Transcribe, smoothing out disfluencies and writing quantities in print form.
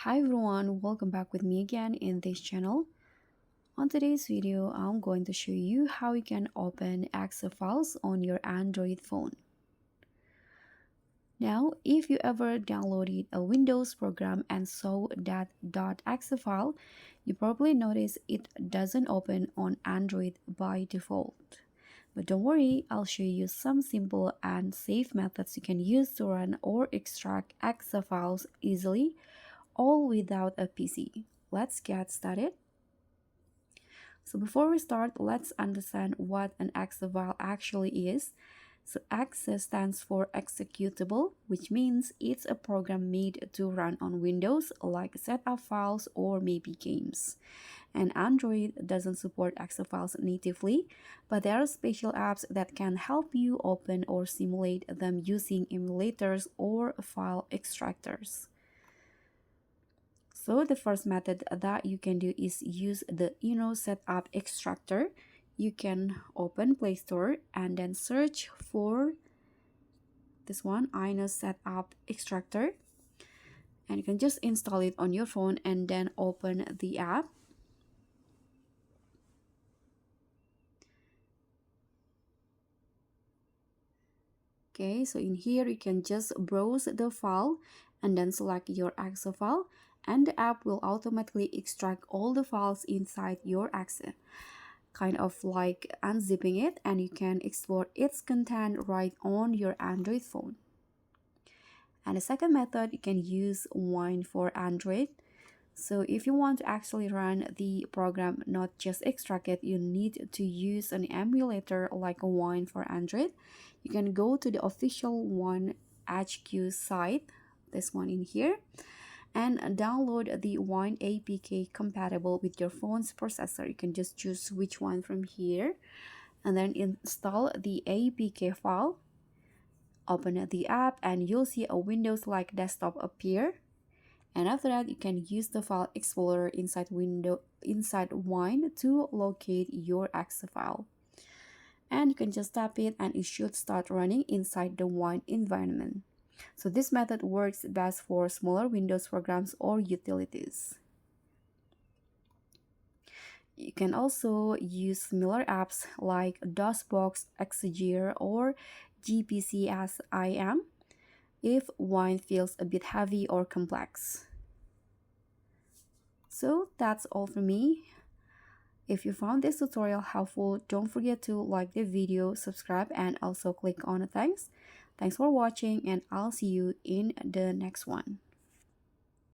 Hi everyone, welcome back with me again in this channel. On today's video, I'm going to show you how you can open EXE files on your Android phone. Now, if you ever downloaded a Windows program and saw that .exe file, you probably noticed it doesn't open on Android by default. But don't worry, I'll show you some simple and safe methods you can use to run or extract EXE files easily, all without a PC. Let's get started. So before we start, let's understand what an exe file actually is. So exe stands for executable, which means it's a program made to run on Windows, like setup files or maybe games. And Android doesn't support exe files natively, but there are special apps that can help you open or simulate them using emulators or file extractors. So the first method that you can do is use the Inno Setup Extractor. You can open Play Store and then search for this one, Inno Setup Extractor. And you can just install it on your phone and then open the app. Okay, so in here you can just browse the file and then select your exe file, and the app will automatically extract all the files inside your exe, kind of like unzipping it, and you can explore its content right on your Android phone. And the second method, you can use Wine for Android. So if you want to actually run the program, not just extract it, you need to use an emulator like a Wine for Android. You can go to the official Wine HQ site, this one in here, and download the Wine APK compatible with your phone's processor. You can just choose which one from here and then install the APK file. Open the app and you'll see a Windows-like desktop appear. And after that, you can use the file explorer inside Wine to locate your exe file. And you can just tap it and it should start running inside the Wine environment. So this method works best for smaller Windows programs or utilities. You can also use similar apps like DOSBox, Exegere, or GPCSIM if Wine feels a bit heavy or complex. So that's all for me. If you found this tutorial helpful, don't forget to like the video, subscribe, and also click on the thanks. Thanks for watching, and I'll see you in the next one.